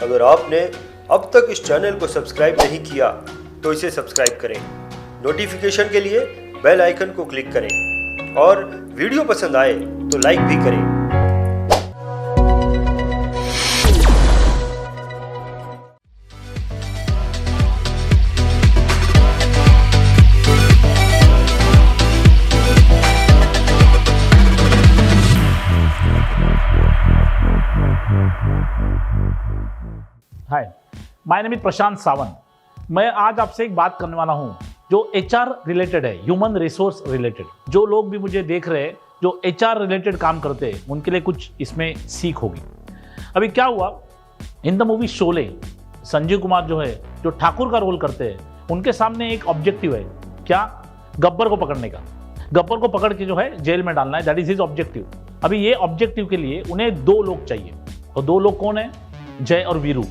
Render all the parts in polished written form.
अगर आपने अब तक इस चैनल को सब्सक्राइब नहीं किया तो इसे सब्सक्राइब करें, नोटिफिकेशन के लिए बेल आइकन को क्लिक करें और वीडियो पसंद आए तो लाइक भी करें। हाय, माय नेम इज प्रशांत सावंत। मैं आज आपसे एक बात करने वाला हूं जो एचआर रिलेटेड है, ह्यूमन रिसोर्स रिलेटेड। जो लोग भी मुझे देख रहे हैं जो एचआर रिलेटेड काम करते हैं उनके लिए कुछ इसमें सीख होगी। अभी क्या हुआ, in the movie Sholay Sanjeev Kumar जो है, जो ठाकुर का रोल करते हैं, उनके सामने एक ऑब्जेक्टिव है। क्या? गब्बर को पकड़ने का। गब्बर को पकड़ के जो है जेल में डालना है, दैट इज हिज ऑब्जेक्टिव। अभी ये ऑब्जेक्टिव के लिए उन्हें दो लोग चाहिए, और दो लोग कौन है? जय और Veeru.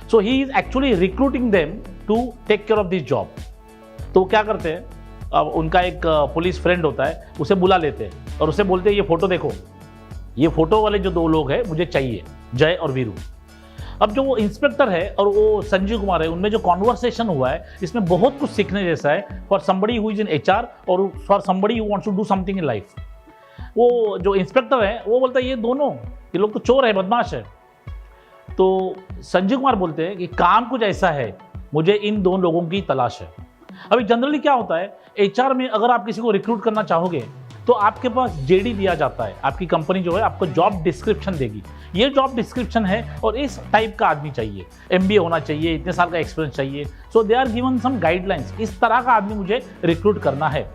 So he is actually recruiting them to take care of this job. तो क्या करते हैं, अब उनका एक पुलिस फ्रेंड होता है, उसे बुला लेते हैं और उसे बोलते हैं ये फोटो देखो, ये फोटो वाले जो दो लोग हैं मुझे चाहिए, जय और वीरू। अब जो वो इंस्पेक्टर है और वो संजीव कुमार है, उनमें जो कॉन्वर्सेशन हुआ है इसमें बहुत कुछ सीखने जैसा है for somebody who is in HR और for somebody who wants to do something in life. वो जो इंस्पेक्टर है वो बोलता है ये लोग तो चोर है, बदमाश है। तो संजीव कुमार बोलते हैं कि काम कुछ ऐसा है, मुझे इन दोनों लोगों की तलाश है। अभी जनरली क्या होता है, एचआर में अगर आप किसी को रिक्रूट करना चाहोगे तो आपके पास जेडी दिया जाता है, आपकी कंपनी जो है आपको जॉब डिस्क्रिप्शन देगी, ये जॉब डिस्क्रिप्शन है और इस टाइप का आदमी चाहिए, एमबीए होना चाहिए, इतने साल का एक्सपीरियंस चाहिए। So they are given some guidelines, इस तरह का आदमी मुझे रिक्रूट करना है।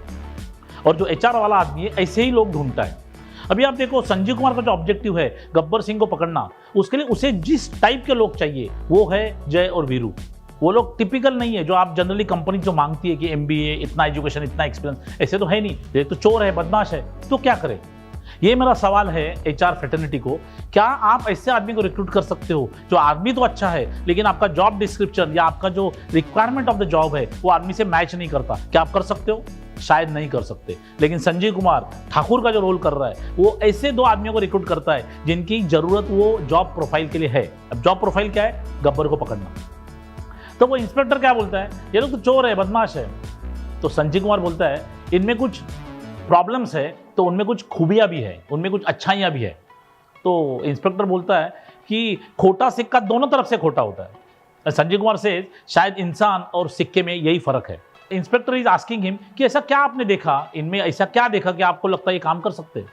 और जो एचआर वाला आदमी है ऐसे ही लोग ढूंढता है। अभी आप देखो, संजीव कुमार का जो ऑब्जेक्टिव है गब्बर सिंह को पकड़ना, उसके लिए उसे जिस टाइप के लोग चाहिए वो है जय और वीरू। वो लोग टिपिकल नहीं है जो आप जनरली कंपनी जो मांगती है कि एमबीए, इतना एजुकेशन, इतना एक्सपीरियंस, ऐसे तो है नहीं। ये तो चोर है, बदमाश है, तो क्या करे? ये मेरा सवाल है एचआर फ्रेटर्निटी को, क्या आप ऐसे आदमी को रिक्रूट कर सकते हो जो आदमी तो अच्छा है लेकिन आपका जॉब डिस्क्रिप्शन या आपका जो रिक्वायरमेंट ऑफ द जॉब है वो आदमी से मैच नहीं करता? क्या आप कर सकते हो? शायद नहीं कर सकते। लेकिन संजीव कुमार ठाकुर का जो रोल कर रहा है वो ऐसे दो आदमियों को रिक्रूट करता है जिनकी जरूरत वो जॉब प्रोफाइल के लिए है। अब जॉब प्रोफाइल क्या है? गब्बर को पकड़ना। तो वो इंस्पेक्टर क्या बोलता है, ये लोग तो चोर है, बदमाश है। तो संजीव कुमार बोलता है इनमें कुछ प्रॉब्लम्स है तो उनमें कुछ खूबियां भी है, उनमें कुछ अच्छाइयां भी है। तो इंस्पेक्टर बोलता है कि खोटा सिक्का दोनों तरफ से खोटा होता है। संजीव कुमार से शायद इंसान और सिक्के में यही फर्क है। इंस्पेक्टर इज आस्किंग हिम कि ऐसा क्या आपने देखा, इनमें ऐसा क्या देखा कि आपको लगता है ये काम कर सकते हैं?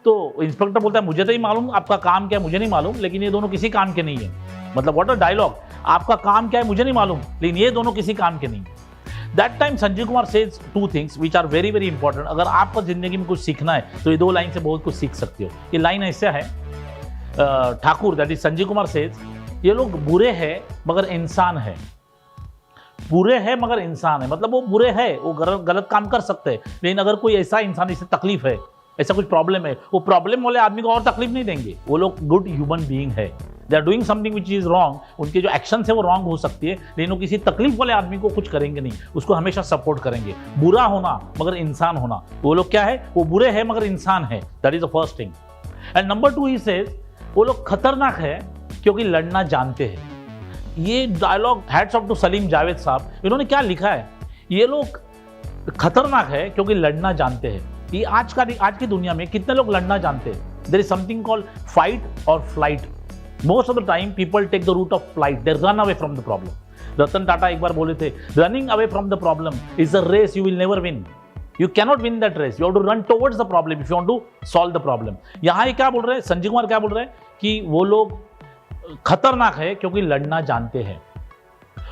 तो इंस्पेक्टर बोलता है मुझे तो ही मालूम आपका काम क्या है, मुझे नहीं मालूम, लेकिन ये दोनों किसी काम के नहीं है। मतलब व्हाट अ डायलॉग, आपका काम क्या है मुझे नहीं मालूम लेकिन ये दोनों किसी काम के नहीं। That time Sanjeev Kumar says two things which are very very important. अगर आपको जिंदगी में कुछ सीखना है तो ये दो लाइन से बहुत कुछ सीख सकते हो। ये लाइन ऐसा है, Thakur that is Sanjeev Kumar says, ये लोग बुरे हैं मगर इंसान है। बुरे हैं मगर इंसान है, मतलब वो बुरे हैं, वो गलत काम कर सकते हैं, लेकिन अगर कोई ऐसा इंसान जिसे तकलीफ है, ऐसा कुछ प्रॉब्लम है, वो प्रॉब्लम वाले आदमी को और तकलीफ नहीं देंगे। वो लोग गुड ह्यूमन बीइंग है, they are doing something which is wrong. उनके जो एक्शन है वो रॉन्ग हो सकती है लेकिन वो किसी तकलीफ वाले आदमी को कुछ करेंगे नहीं, उसको हमेशा सपोर्ट करेंगे। बुरा होना मगर इंसान होना, वो लोग क्या है, वो बुरे हैं मगर इंसान है, that is the first thing. And number two he says वो लोग खतरनाक है क्योंकि लड़ना जानते हैं। ये dialogue hats off to Salim Javed sahab, इन्होंने क्या लिखा है, ये लोग खतरनाक है क्योंकि लड़ना जानते हैं। ये आज की दुनिया में कितने लोग लड़ना जानते हैं? There is something called fight और flight. Most of the time people take the route of flight, they run away from the problem. Ratan Tata एक बार बोले थे, running away from the problem is a race you will never win. You cannot win that race. You have to run towards the problem if you want to solve the problem. यहाँ ये क्या बोल रहे हैं, संजीव कुमार क्या बोल रहे हैं कि वो लोग खतरनाक है क्योंकि लड़ना जानते हैं।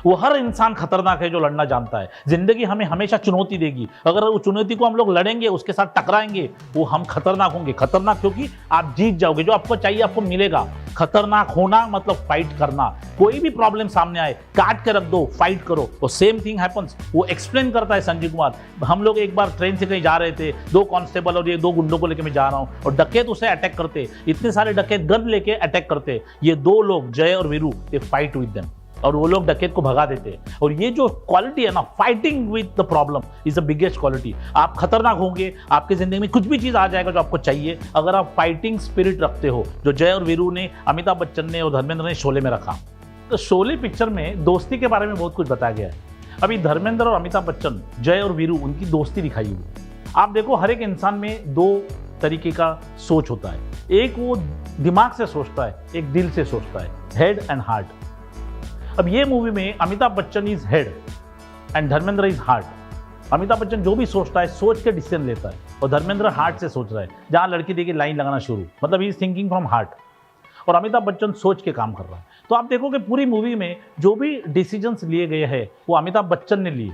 वो हर इंसान खतरनाक है जो लड़ना जानता है। जिंदगी हमें हमेशा चुनौती देगी, अगर उस चुनौती को हम लोग लड़ेंगे, उसके साथ टकराएंगे, वो हम खतरनाक होंगे। खतरनाक क्योंकि आप जीत जाओगे, जो आपको चाहिए आपको मिलेगा। खतरनाक होना मतलब फाइट करना। कोई भी प्रॉब्लम सामने आए काट के रख दो, फाइट करो। तो सेम थिंग हैपन्स, वो एक्सप्लेन करता है संजीव कुमार। हम लोग एक बार ट्रेन से कहीं जा रहे थे, दो कांस्टेबल और ये दो गुंडों को लेकर मैं जा रहा हूँ और डकैत उसे अटैक करते, इतने सारे डकैत गन लेके अटैक करते। ये दो लोग जय और Veeru, they fight with them और वो लोग डकैत को भगा देते हैं। और ये जो क्वालिटी है ना, fighting with the problem is the biggest quality. आप खतरनाक होंगे, आपकी जिंदगी में कुछ भी चीज आ जाएगा जो आपको चाहिए, अगर आप फाइटिंग स्पिरिट रखते हो, जो जय और वीरू ने, अमिताभ बच्चन ने और धर्मेंद्र ने शोले में रखा। तो शोले पिक्चर में दोस्ती के बारे में बहुत कुछ बताया गया है। अभी धर्मेंद्र और अमिताभ बच्चन, जय और वीरू, उनकी दोस्ती दिखाई हुई है। आप देखो, हर एक इंसान में दो तरीके का सोच होता है। एक वो दिमाग से सोचता है, एक दिल से सोचता है, हेड एंड हार्ट। अब ये मूवी में Amitabh Bachchan is head and Dharmendra is heart. Amitabh Bachchan जो भी सोचता है सोच के डिसीजन लेता है, और धर्मेंद्र हार्ट से सोच रहा है। जहां लड़की देखी लाइन लगाना शुरू, मतलब he is thinking from heart, और अमिताभ बच्चन सोच के काम कर रहा है। तो आप देखोगे पूरी मूवी में जो भी डिसीजंस लिए गए हैं वो अमिताभ बच्चन ने लिए,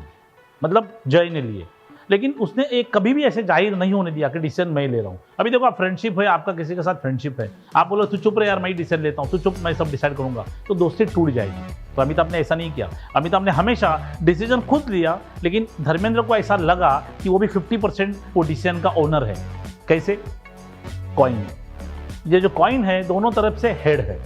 मतलब जय ने लिए, लेकिन उसने एक कभी भी ऐसे जाहिर नहीं होने दिया कि डिसीजन मैं ले रहा हूँ। अभी देखो, आप फ्रेंडशिप है, आपका किसी के साथ फ्रेंडशिप है, आप बोलो तू चुप रहे यार, मैं ही डिसीजन लेता हूँ, तू चुप, मैं सब डिसाइड करूंगा, तो दोस्ती टूट जाएगी। तो अमिताभ ने ऐसा नहीं किया। अमिताभ ने हमेशा डिसीजन खुद लिया, लेकिन धर्मेंद्र को ऐसा लगा कि वो भी 50% वो डिसीजन का ओनर है। कैसे? कॉइन। ये जो कॉइन है दोनों तरफ से हेड है।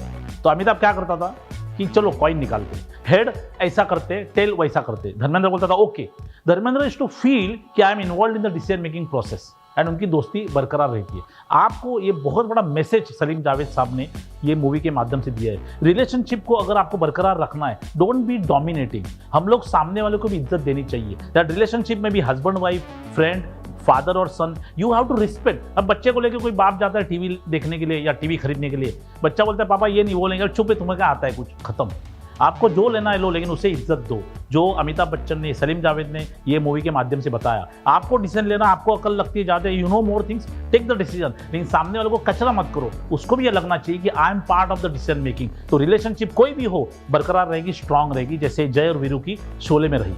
तो अमिताभ क्या करता था कि चलो कॉइन निकालते, हेड ऐसा करते, टेल वैसा करते। धर्मेंद्र बोलता था okay. Dharmendra is to feel कि I am involve in the decision making process, and उनकी दोस्ती बरकरार रहती है। आपको ये बहुत बड़ा मैसेज सलीम जावेद साहब ने ये मूवी के माध्यम से दिया है। रिलेशनशिप को अगर आपको बरकरार रखना है, डोंट बी डोमिनेटिंग। हम लोग सामने वाले को भी इज्जत देनी चाहिए। दैट रिलेशनशिप में भी हस्बैंड वाइफ, फ्रेंड, फादर और सन, यू हैव टू रिस्पेक्ट। अब बच्चे को लेकर कोई बाप जाता है टीवी देखने के लिए या टीवी खरीदने के लिए, बच्चा बोलता है पापा ये नहीं, वो लेंगे, चुप है, तुम्हें क्या आता है कुछ, खत्म। आपको जो लेना है लो, लेकिन उसे इज्जत दो। जो अमिताभ बच्चन ने, सलीम जावेद ने ये मूवी के माध्यम से बताया। आपको डिसीजन लेना, आपको अकल लगती है ज़्यादा, you know more things, take the decision, लेकिन सामने वाले को कचरा मत करो। उसको भी ये लगना चाहिए कि I am part of the decision making. तो रिलेशनशिप कोई भी हो, बरकरार रहेगी, स्ट्रांग रहेगी, जैसे जय और वीरू की शोले में रही।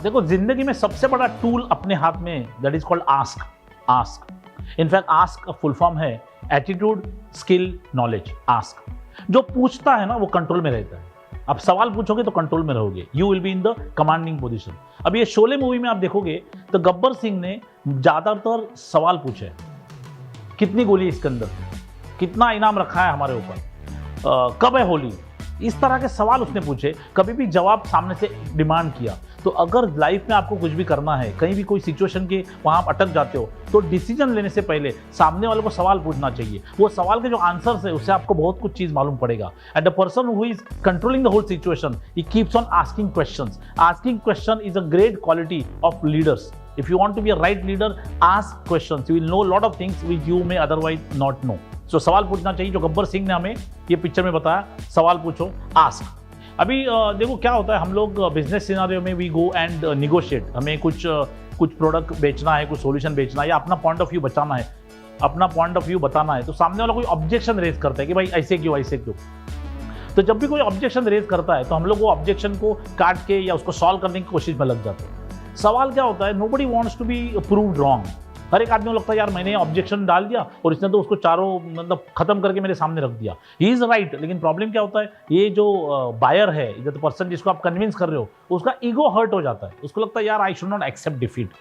देखो, जिंदगी में सबसे बड़ा टूल अपने हाथ में, that is called ask. Ask, in fact ask का फुल फॉर्म है एटीट्यूड, स्किल, नॉलेज। आस्क, जो पूछता है ना वो कंट्रोल में रहता है। आप सवाल पूछोगे तो कंट्रोल में रहोगे, you will be in the commanding position. अब ये शोले मूवी में आप देखोगे तो गब्बर सिंह ने ज्यादातर सवाल पूछे, कितनी गोली इसके अंदर, कितना इनाम रखा है हमारे ऊपर, कब है होली, इस तरह के सवाल उसने पूछे। कभी भी जवाब सामने से डिमांड किया। तो अगर लाइफ में आपको कुछ भी करना है, कहीं भी कोई सिचुएशन के वहाँ आप अटक जाते हो, तो डिसीजन लेने से पहले सामने वाले को सवाल पूछना चाहिए। वो सवाल के जो आंसर्स है उससे आपको बहुत कुछ चीज़ मालूम पड़ेगा। And the person who is controlling the whole situation, he keeps on asking questions. Asking question is a great quality of leaders. If you want to be a right leader, ask questions. You will know a lot of things which you may otherwise not know. So सवाल पूछना चाहिए, जो गब्बर सिंह ने हमें ये picture में बताया। सवाल पूछो, ask। अभी देखो क्या होता है, हम लोग बिजनेस सिनारियो में वी गो एंड निगोशिएट। हमें कुछ प्रोडक्ट बेचना है, कुछ सॉल्यूशन बेचना है, या अपना पॉइंट ऑफ व्यू बचाना है, अपना पॉइंट ऑफ व्यू बताना है। तो सामने वाला कोई ऑब्जेक्शन रेज करता है कि भाई ऐसे क्यों, ऐसे क्यों। तो जब भी कोई ऑब्जेक्शन रेज करता है तो हम लोग वो ऑब्जेक्शन को काट के या उसको सॉल्व करने की कोशिश में लग जाते हैं। सवाल क्या होता है, nobody wants to be proved wrong. हर एक आदमी को लगता है यार मैंने ऑब्जेक्शन डाल दिया और इसने तो उसको चारों मतलब खत्म करके मेरे सामने रख दिया, ही इज राइट। लेकिन प्रॉब्लम क्या होता है, ये जो बायर है, जो पर्सन जिसको आप कन्विंस कर रहे हो, उसका ईगो हर्ट हो जाता है। उसको लगता है यार I should not accept defeat.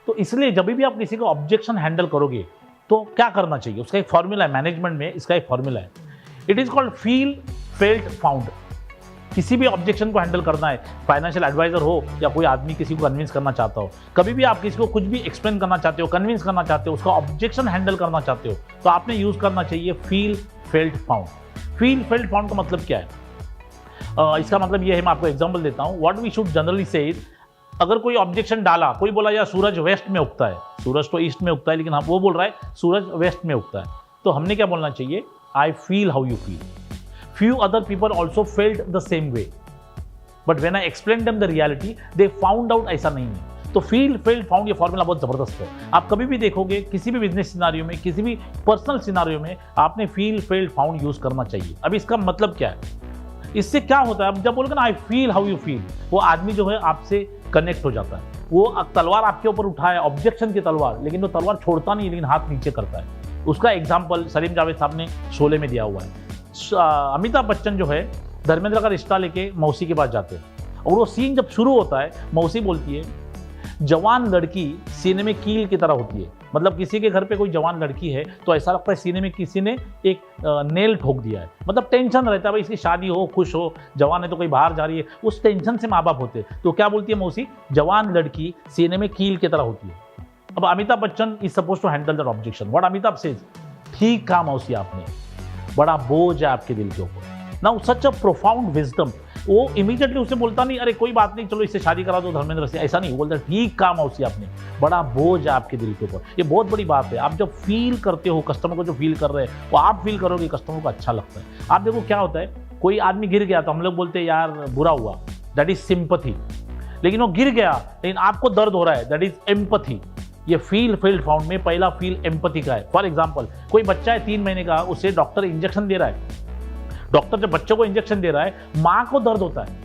तो इसलिए जब भी आप किसी को ऑब्जेक्शन हैंडल करोगे तो क्या करना चाहिए, उसका एक फॉर्मूला है, मैनेजमेंट में इसका एक फॉर्मूला है। It is called feel, felt, found. किसी भी ऑब्जेक्शन को हैंडल करना है, फाइनेंशियल एडवाइजर हो या कोई आदमी किसी को कन्विंस करना चाहता हो, कभी भी आप किसी को कुछ भी एक्सप्लेन करना चाहते हो, कन्विंस करना चाहते हो, उसका ऑब्जेक्शन हैंडल करना चाहते हो, तो आपने यूज करना चाहिए feel, felt, found. Feel, felt, found का मतलब क्या है? इसका मतलब ये है, मैं आपको एग्जाम्पल देता हूँ। व्हाट वी शुड जनरली से इज, अगर कोई ऑब्जेक्शन डाला, कोई बोला यार सूरज वेस्ट में उगता है, सूरज तो ईस्ट में उगता है, लेकिन वो बोल रहा है सूरज वेस्ट में उगता है, तो हमने क्या बोलना चाहिए, I feel how you feel. Few other people also felt the same way, but when I explained them the reality, they found out ऐसा नहीं है। तो फील, फेल्ट, फाउंड, ये फॉर्मूला बहुत जबरदस्त है। आप कभी भी देखोगे किसी भी बिजनेस सिनारियो में, किसी भी पर्सनल सिनारियो में, आपने फील, फेल्ट, फाउंड यूज करना चाहिए। अब इसका मतलब क्या है, इससे क्या होता है, अब जब बोलोगे ना I feel how you feel, वो आदमी जो है आपसे कनेक्ट हो जाता है। वो तलवार आपके ऊपर उठाए, ऑब्जेक्शन की तलवार, लेकिन वो तलवार छोड़ता नहीं, लेकिन हाथ नीचे करता है। उसका एग्जाम्पल सलीम जावेद साहब ने शोले में दिया हुआ है। अमिताभ बच्चन जो है धर्मेंद्र का रिश्ता लेके मौसी के पास जाते हैं, और वो सीन जब शुरू होता है, मौसी बोलती है जवान लड़की सीने में कील की तरह होती है। मतलब किसी के घर पे कोई जवान लड़की है तो ऐसा लगता है सीने में किसी ने एक नेल ठोक दिया है। मतलब टेंशन रहता है, भाई इसकी शादी हो, खुश हो, जवान है तो कोई बाहर जा रही है, उस टेंशन से माँ बाप होते हैं। तो क्या बोलती है मौसी, जवान लड़की सीने में कील की तरह होती है। अब Amitabh Bachchan is suppose to handle that objection. What Amitabh says, ठीक कहा मौसी आपने, बड़ा बोझ है आपके दिल के ऊपर। नाउ सच अ प्रोफाउंड विजडम। वो इमीडिएटली उसे बोलता नहीं अरे कोई बात नहीं चलो इससे शादी करा दो धर्मेंद्र से, ऐसा नहीं। वो बोलता ठीक काम मौसी आपने, बड़ा बोझ है आपके दिल के ऊपर। ये बहुत बड़ी बात है। आप जब फील करते हो कस्टमर को, जो फील कर रहे हैं वो आप फील करोगे, कस्टमर को अच्छा लगता है। आप देखो क्या होता है, कोई आदमी गिर गया तो हम लोग बोलते हैं यार बुरा हुआ, दैट इज सिंपैथी। लेकिन वो गिर गया लेकिन आपको दर्द हो रहा है, दैट इज एम्पैथी। ये फील फील्ड फाउंड में पहला फील एम्पैथी का है। फॉर एग्जांपल कोई बच्चा है 3 महीने का, उसे डॉक्टर इंजेक्शन दे रहा है। डॉक्टर जब बच्चों को इंजेक्शन दे रहा है, माँ को दर्द होता है,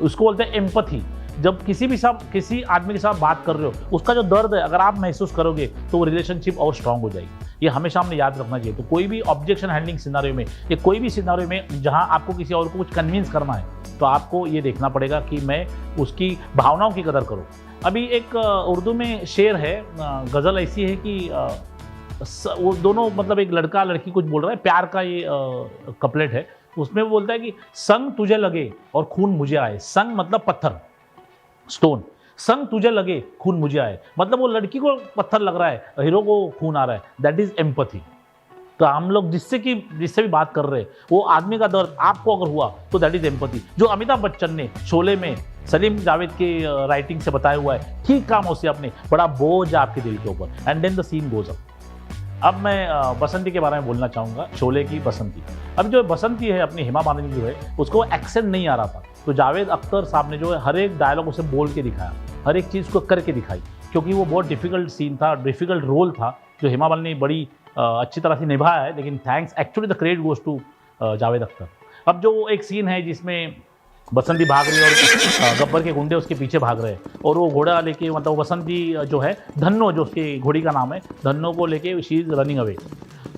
उसको बोलते हैं एम्पैथी। जब किसी आदमी के साथ बात कर रहे हो, उसका जो दर्द है अगर आप महसूस करोगे तो वो रिलेशनशिप और स्ट्रांग हो जाएगी। ये हमेशा हमने याद रखना चाहिए। तो कोई भी ऑब्जेक्शन हैंडलिंग सिनारियो में या कोई भी सिनारियो में जहां आपको किसी और को कुछ कन्विंस करना है, तो आपको ये देखना पड़ेगा कि मैं उसकी भावनाओं की कदर करूं। अभी एक उर्दू में शेर है, गज़ल ऐसी है कि वो दोनों मतलब एक लड़का लड़की कुछ बोल रहा है, प्यार का ये कपलेट है। उसमें वो बोलता है कि संग तुझे लगे और खून मुझे आए। संग मतलब पत्थर, स्टोन। संग तुझे लगे खून मुझे आए, मतलब वो लड़की को पत्थर लग रहा है, हीरो को खून आ रहा है, दैट इज एम्पैथी। तो हम लोग जिससे भी बात कर रहे हैं, वो आदमी का दर्द आपको अगर हुआ तो दैट इज एम्पैथी। जो अमिताभ बच्चन ने शोले में सलीम जावेद के राइटिंग से बताया हुआ है, ठीक काम हो आपने, बड़ा बोझ है आपके दिल के ऊपर, and then the scene goes up. अब मैं बसंती के बारे में बोलना चाहूँगा, शोले की बसंती। अब जो बसंती है अपनी हेमा मालिनी जो है, उसको एक्सेंट नहीं आ रहा था, तो जावेद अख्तर साहब ने जो है हर एक डायलॉग उसे बोल के दिखाया, हर एक चीज़ को करके दिखाई, क्योंकि वो बहुत डिफिकल्ट सीन था, डिफिकल्ट रोल था, जो हेमा मालिनी बड़ी अच्छी तरह से निभाया है। लेकिन thanks, actually the credit goes to Javed Akhtar. अब जो एक सीन है जिसमें बसंती भाग रही है और गब्बर के गुंडे उसके पीछे भाग रहे हैं, और वो घोड़ा लेके, मतलब बसंती जो है, धन्नो जो उसकी घोड़ी का नाम है, धन्नो को लेके शी इज रनिंग अवे।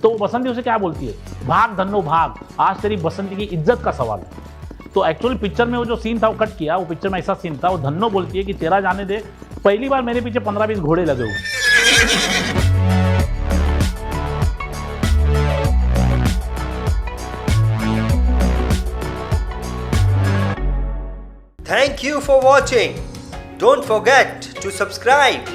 तो बसंती उसे क्या बोलती है, भाग धन्नो भाग, आज तेरी बसंती की इज्जत का सवाल है। तो एक्चुअली पिक्चर में वो जो सीन था वो कट किया, वो पिक्चर में ऐसा सीन था, वो धन्नो बोलती है कि तेरा जाने दे, पहली बार मेरे पीछे 15-20 घोड़े लगे हुए। Thank you for watching. Don't forget to subscribe.